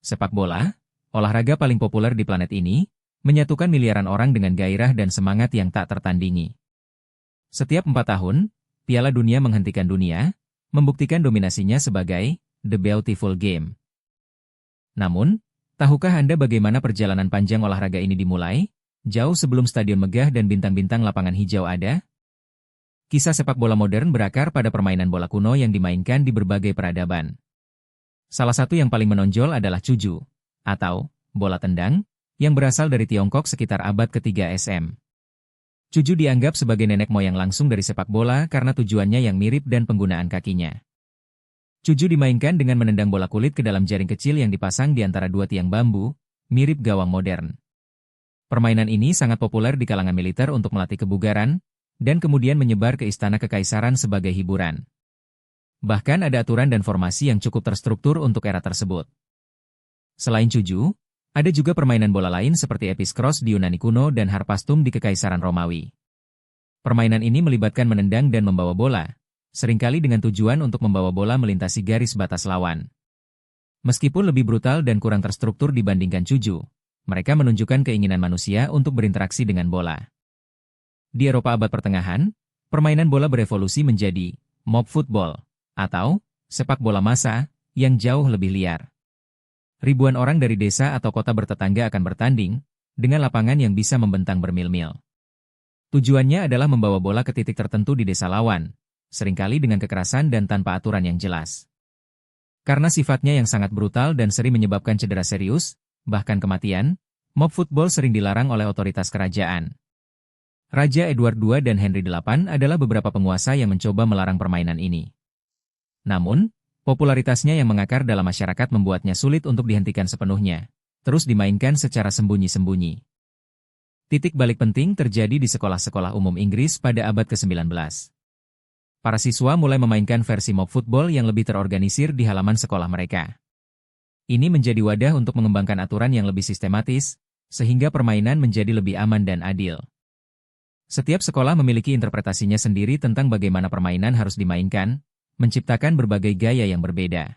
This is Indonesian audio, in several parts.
Sepak bola, olahraga paling populer di planet ini, menyatukan miliaran orang dengan gairah dan semangat yang tak tertandingi. Setiap 4 tahun, Piala Dunia menghentikan dunia, membuktikan dominasinya sebagai The Beautiful Game. Namun, tahukah Anda bagaimana perjalanan panjang olahraga ini dimulai? Jauh sebelum stadion megah dan bintang-bintang lapangan hijau ada? Kisah sepak bola modern berakar pada permainan bola kuno yang dimainkan di berbagai peradaban. Salah satu yang paling menonjol adalah cuju, atau bola tendang, yang berasal dari Tiongkok sekitar abad ke-3 SM. Cuju dianggap sebagai nenek moyang langsung dari sepak bola karena tujuannya yang mirip dan penggunaan kakinya. Cuju dimainkan dengan menendang bola kulit ke dalam jaring kecil yang dipasang di antara dua tiang bambu, mirip gawang modern. Permainan ini sangat populer di kalangan militer untuk melatih kebugaran, dan kemudian menyebar ke istana kekaisaran sebagai hiburan. Bahkan ada aturan dan formasi yang cukup terstruktur untuk era tersebut. Selain cuju, ada juga permainan bola lain seperti episkros di Yunani kuno dan harpastum di Kekaisaran Romawi. Permainan ini melibatkan menendang dan membawa bola, seringkali dengan tujuan untuk membawa bola melintasi garis batas lawan. Meskipun lebih brutal dan kurang terstruktur dibandingkan cuju, mereka menunjukkan keinginan manusia untuk berinteraksi dengan bola. Di Eropa abad pertengahan, permainan bola berevolusi menjadi mob football, atau sepak bola massa, yang jauh lebih liar. Ribuan orang dari desa atau kota bertetangga akan bertanding, dengan lapangan yang bisa membentang bermil-mil. Tujuannya adalah membawa bola ke titik tertentu di desa lawan, seringkali dengan kekerasan dan tanpa aturan yang jelas. Karena sifatnya yang sangat brutal dan sering menyebabkan cedera serius, bahkan kematian, mob football sering dilarang oleh otoritas kerajaan. Raja Edward II dan Henry VIII adalah beberapa penguasa yang mencoba melarang permainan ini. Namun, popularitasnya yang mengakar dalam masyarakat membuatnya sulit untuk dihentikan sepenuhnya, terus dimainkan secara sembunyi-sembunyi. Titik balik penting terjadi di sekolah-sekolah umum Inggris pada abad ke-19. Para siswa mulai memainkan versi mob football yang lebih terorganisir di halaman sekolah mereka. Ini menjadi wadah untuk mengembangkan aturan yang lebih sistematis, sehingga permainan menjadi lebih aman dan adil. Setiap sekolah memiliki interpretasinya sendiri tentang bagaimana permainan harus dimainkan, menciptakan berbagai gaya yang berbeda.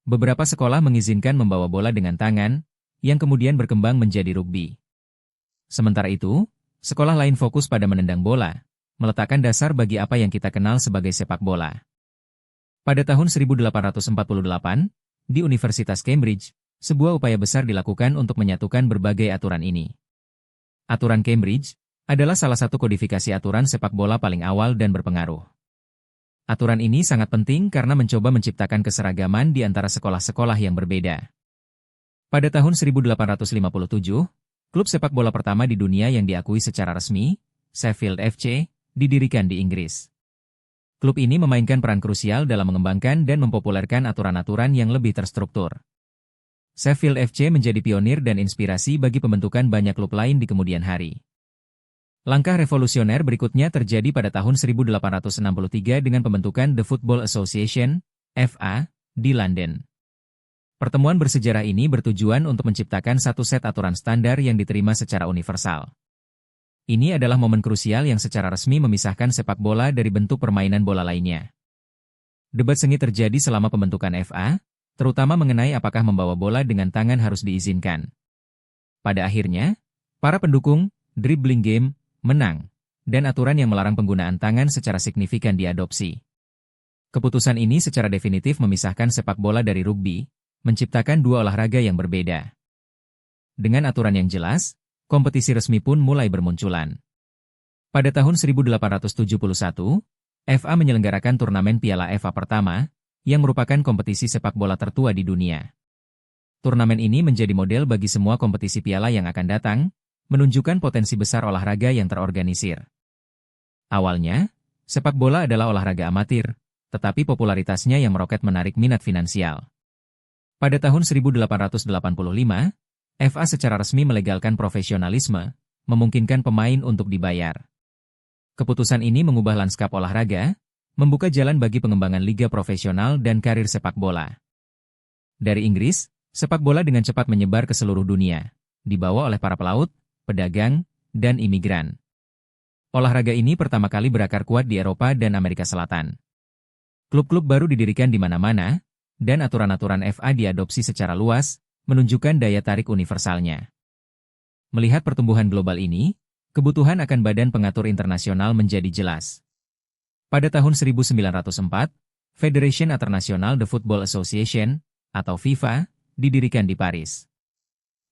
Beberapa sekolah mengizinkan membawa bola dengan tangan, yang kemudian berkembang menjadi rugby. Sementara itu, sekolah lain fokus pada menendang bola, meletakkan dasar bagi apa yang kita kenal sebagai sepak bola. Pada tahun 1848, di Universitas Cambridge, sebuah upaya besar dilakukan untuk menyatukan berbagai aturan ini. Aturan Cambridge adalah salah satu kodifikasi aturan sepak bola paling awal dan berpengaruh. Aturan ini sangat penting karena mencoba menciptakan keseragaman di antara sekolah-sekolah yang berbeda. Pada tahun 1857, klub sepak bola pertama di dunia yang diakui secara resmi, Sheffield FC, didirikan di Inggris. Klub ini memainkan peran krusial dalam mengembangkan dan mempopulerkan aturan-aturan yang lebih terstruktur. Sheffield FC menjadi pionir dan inspirasi bagi pembentukan banyak klub lain di kemudian hari. Langkah revolusioner berikutnya terjadi pada tahun 1863 dengan pembentukan The Football Association, FA, di London. Pertemuan bersejarah ini bertujuan untuk menciptakan satu set aturan standar yang diterima secara universal. Ini adalah momen krusial yang secara resmi memisahkan sepak bola dari bentuk permainan bola lainnya. Debat sengit terjadi selama pembentukan FA, terutama mengenai apakah membawa bola dengan tangan harus diizinkan. Pada akhirnya, para pendukung dribbling game menang, dan aturan yang melarang penggunaan tangan secara signifikan diadopsi. Keputusan ini secara definitif memisahkan sepak bola dari rugby, menciptakan dua olahraga yang berbeda. Dengan aturan yang jelas, kompetisi resmi pun mulai bermunculan. Pada tahun 1871, FA menyelenggarakan turnamen Piala FA pertama, yang merupakan kompetisi sepak bola tertua di dunia. Turnamen ini menjadi model bagi semua kompetisi piala yang akan datang, menunjukkan potensi besar olahraga yang terorganisir. Awalnya, sepak bola adalah olahraga amatir, tetapi popularitasnya yang meroket menarik minat finansial. Pada tahun 1885, FA secara resmi melegalkan profesionalisme, memungkinkan pemain untuk dibayar. Keputusan ini mengubah lanskap olahraga, membuka jalan bagi pengembangan liga profesional dan karir sepak bola. Dari Inggris, sepak bola dengan cepat menyebar ke seluruh dunia, dibawa oleh para pelaut, pedagang, dan imigran. Olahraga ini pertama kali berakar kuat di Eropa dan Amerika Selatan. Klub-klub baru didirikan di mana-mana, dan aturan-aturan FA diadopsi secara luas, menunjukkan daya tarik universalnya. Melihat pertumbuhan global ini, kebutuhan akan badan pengatur internasional menjadi jelas. Pada tahun 1904, Federation International de Football Association, atau FIFA, didirikan di Paris.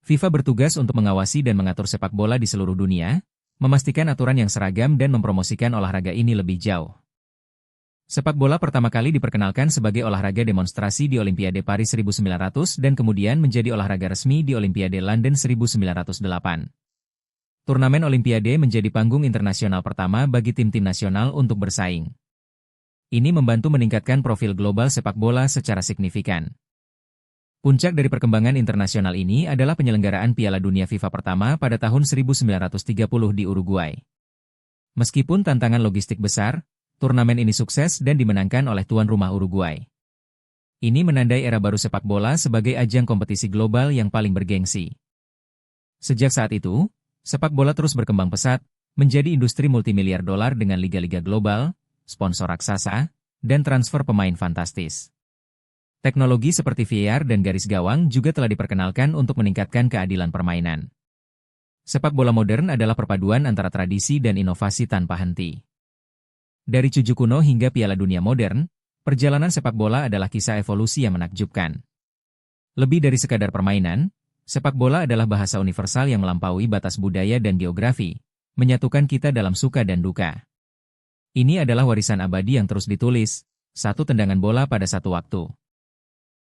FIFA bertugas untuk mengawasi dan mengatur sepak bola di seluruh dunia, memastikan aturan yang seragam dan mempromosikan olahraga ini lebih jauh. Sepak bola pertama kali diperkenalkan sebagai olahraga demonstrasi di Olimpiade Paris 1900 dan kemudian menjadi olahraga resmi di Olimpiade London 1908. Turnamen Olimpiade menjadi panggung internasional pertama bagi tim-tim nasional untuk bersaing. Ini membantu meningkatkan profil global sepak bola secara signifikan. Puncak dari perkembangan internasional ini adalah penyelenggaraan Piala Dunia FIFA pertama pada tahun 1930 di Uruguay. Meskipun tantangan logistik besar, turnamen ini sukses dan dimenangkan oleh tuan rumah Uruguay. Ini menandai era baru sepak bola sebagai ajang kompetisi global yang paling bergengsi. Sejak saat itu, sepak bola terus berkembang pesat, menjadi industri multimiliar dolar dengan liga-liga global, sponsor raksasa, dan transfer pemain fantastis. Teknologi seperti VAR dan garis gawang juga telah diperkenalkan untuk meningkatkan keadilan permainan. Sepak bola modern adalah perpaduan antara tradisi dan inovasi tanpa henti. Dari cuju kuno hingga Piala Dunia modern, perjalanan sepak bola adalah kisah evolusi yang menakjubkan. Lebih dari sekadar permainan, sepak bola adalah bahasa universal yang melampaui batas budaya dan geografi, menyatukan kita dalam suka dan duka. Ini adalah warisan abadi yang terus ditulis, satu tendangan bola pada satu waktu.